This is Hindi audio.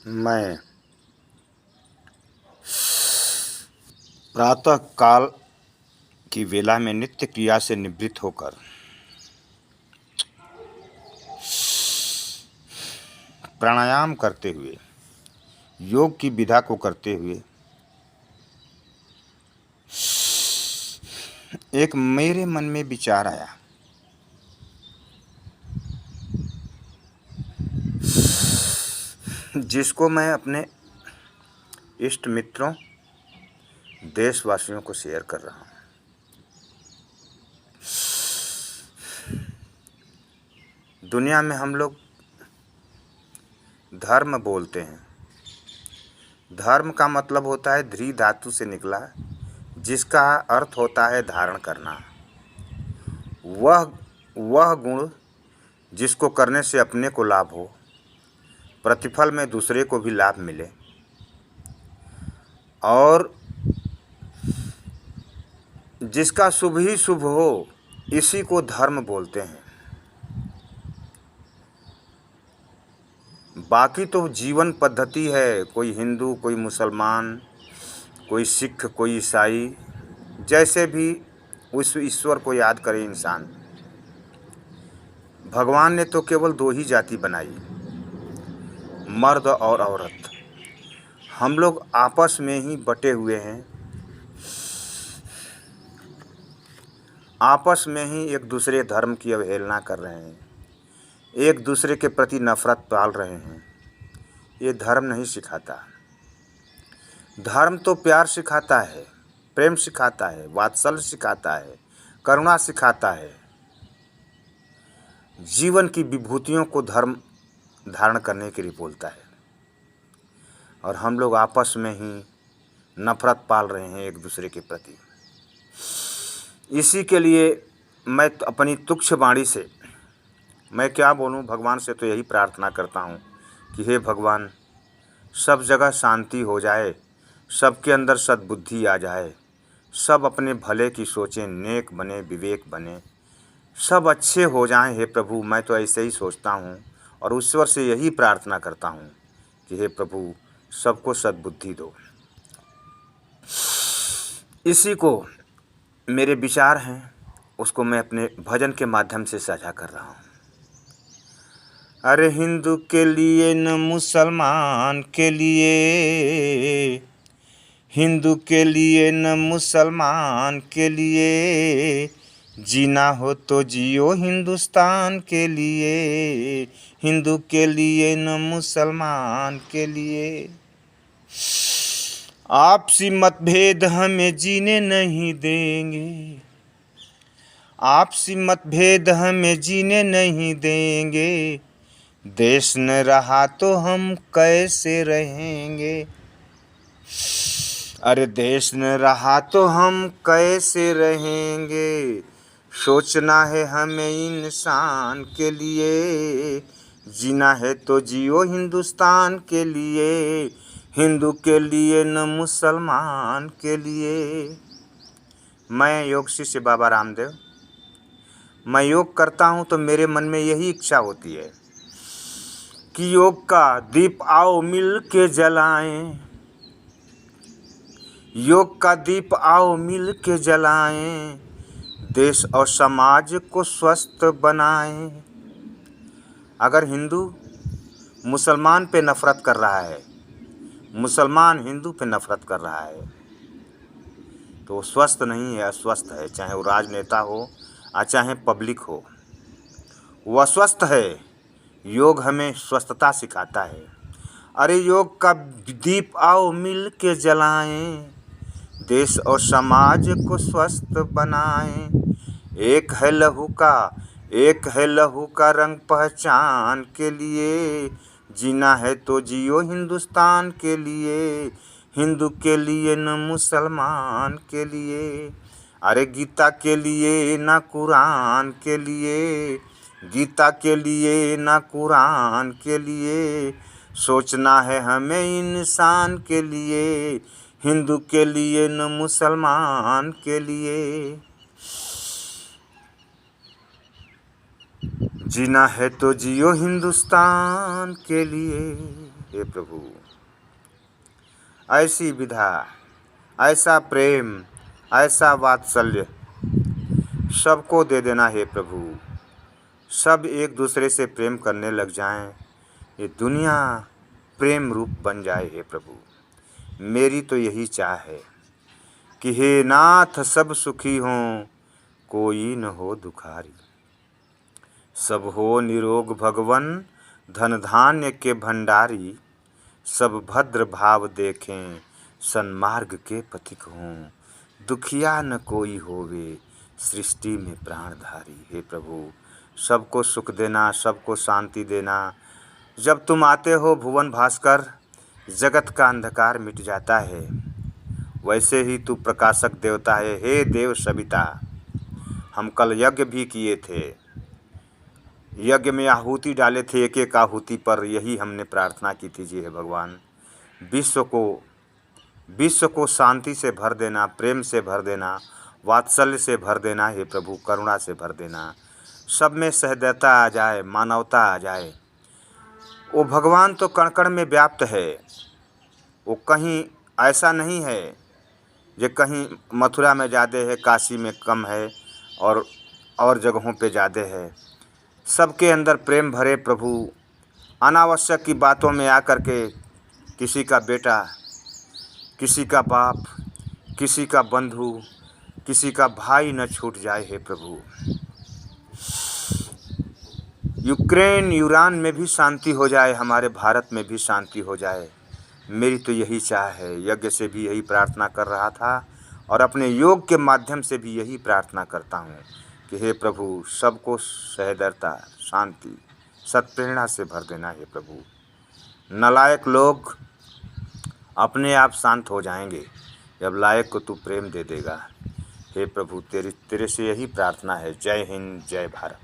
मैं प्रातः काल की वेला में नित्य क्रिया से निवृत्त होकर प्राणायाम करते हुए, योग की विधा को करते हुए एक मेरे मन में विचार आया। जिसको मैं अपने इष्ट मित्रों, देशवासियों को शेयर कर रहा हूँ। दुनिया में हम लोग धर्म बोलते हैं। धर्म का मतलब होता है ध्री धातु से निकला, जिसका अर्थ होता है धारण करना। वह गुण जिसको करने से अपने को लाभ हो, प्रतिफल में दूसरे को भी लाभ मिले, और जिसका शुभ ही शुभ हो, इसी को धर्म बोलते हैं। बाकी तो जीवन पद्धति है, कोई हिंदू, कोई मुसलमान, कोई सिख, कोई ईसाई, जैसे भी उस ईश्वर को याद करे इंसान। भगवान ने तो केवल दो ही जाति बनाई, मर्द और औरत। हम लोग आपस में ही बटे हुए हैं, आपस में ही एक दूसरे धर्म की अवहेलना कर रहे हैं, एक दूसरे के प्रति नफरत पाल रहे हैं। ये धर्म नहीं सिखाता। धर्म तो प्यार सिखाता है, प्रेम सिखाता है, वात्सल्य सिखाता है, करुणा सिखाता है। जीवन की विभूतियों को धर्म धारण करने के लिए बोलता है, और हम लोग आपस में ही नफरत पाल रहे हैं एक दूसरे के प्रति। इसी के लिए मैं अपनी तुच्छ वाणी से, मैं क्या बोलूं, भगवान से तो यही प्रार्थना करता हूं कि हे भगवान, सब जगह शांति हो जाए, सबके अंदर सद्बुद्धि आ जाए, सब अपने भले की सोचें, नेक बने, विवेक बने, सब अच्छे हो जाएं। हे प्रभु, मैं तो ऐसे ही सोचता हूँ और ईश्वर से यही प्रार्थना करता हूँ कि हे प्रभु, सबको सद्बुद्धि दो। इसी को मेरे विचार हैं, उसको मैं अपने भजन के माध्यम से साझा कर रहा हूँ। अरे हिंदू के लिए न मुसलमान के लिए, हिंदू के लिए न मुसलमान के लिए, जीना हो तो जियो हिंदुस्तान के लिए, हिंदू के लिए न मुसलमान के लिए। आपसी मतभेद हमें जीने नहीं देंगे, आपसी मतभेद हमें जीने नहीं देंगे, देश न रहा तो हम कैसे रहेंगे। अरे देश न रहा तो हम कैसे रहेंगे, सोचना है हमें इंसान के लिए, जीना है तो जियो हिंदुस्तान के लिए, हिंदू के लिए न मुसलमान के लिए। मैं योग शिष्य बाबा रामदेव, मैं योग करता हूँ तो मेरे मन में यही इच्छा होती है कि योग का दीप आओ मिल के जलाएं, योग का दीप आओ मिल के जलाएं, देश और समाज को स्वस्थ बनाएं। अगर हिंदू मुसलमान पे नफरत कर रहा है, मुसलमान हिंदू पे नफरत कर रहा है, तो वो स्वस्थ नहीं है, अस्वस्थ है। चाहे वो राजनेता हो या चाहे पब्लिक हो, वो अस्वस्थ है। योग हमें स्वस्थता सिखाता है। अरे योग का दीप आओ मिल के जलाएं, देश और समाज को स्वस्थ बनाएं। एक है लहू का, एक है लहू का रंग पहचान के लिए, जीना है तो जियो हिंदुस्तान के लिए, हिंदू के लिए न मुसलमान के लिए। अरे गीता के लिए ना कुरान के लिए, गीता के लिए ना कुरान के लिए, सोचना है हमें इंसान के लिए, हिंदू के लिए न मुसलमान के लिए। जीना है तो जियो हिंदुस्तान के लिए। हे प्रभु, ऐसी विधा, ऐसा प्रेम, ऐसा वात्सल्य सबको दे देना हे प्रभु। सब एक दूसरे से प्रेम करने लग जाएं, ये दुनिया प्रेम रूप बन जाए हे प्रभु। मेरी तो यही चाह है कि हे नाथ सब सुखी हों, कोई न हो दुखारी। सब हो निरोग भगवन, धन धान्य के भंडारी। सब भद्र भाव देखें, सन्मार्ग के पथिक हों। दुखिया न कोई होवे, सृष्टि में प्राणधारी। हे प्रभु, सबको सुख देना, सबको शांति देना। जब तुम आते हो भुवन भास्कर, जगत का अंधकार मिट जाता है। वैसे ही तू प्रकाशक देवता है। हे देव सविता, हम कल यज्ञ भी किए थे, यज्ञ में आहुति डाले थे, एक एक आहुति पर यही हमने प्रार्थना की थी जी। हे भगवान, विश्व को शांति से भर देना, प्रेम से भर देना, वात्सल्य से भर देना। हे प्रभु, करुणा से भर देना। सब में सहृदयता आ जाए, मानवता आ जाए। वो भगवान तो कण कण में व्याप्त है। वो कहीं ऐसा नहीं है जो कहीं मथुरा में ज़्यादा है, काशी में कम है और जगहों पे ज़्यादा है। सबके अंदर प्रेम भरे प्रभु। अनावश्यक की बातों में आकर के किसी का बेटा, किसी का बाप, किसी का बंधु, किसी का भाई न छूट जाए। हे प्रभु, यूक्रेन ईरान में भी शांति हो जाए, हमारे भारत में भी शांति हो जाए। मेरी तो यही चाह है। यज्ञ से भी यही प्रार्थना कर रहा था और अपने योग के माध्यम से भी यही प्रार्थना करता हूँ कि हे प्रभु, सबको सहृदयता, शांति, सत्प्रेरणा से भर देना। हे प्रभु, नालायक लोग अपने आप शांत हो जाएंगे जब लायक को तू प्रेम दे देगा। हे प्रभु, तेरे से यही प्रार्थना है। जय हिंद, जय भारत।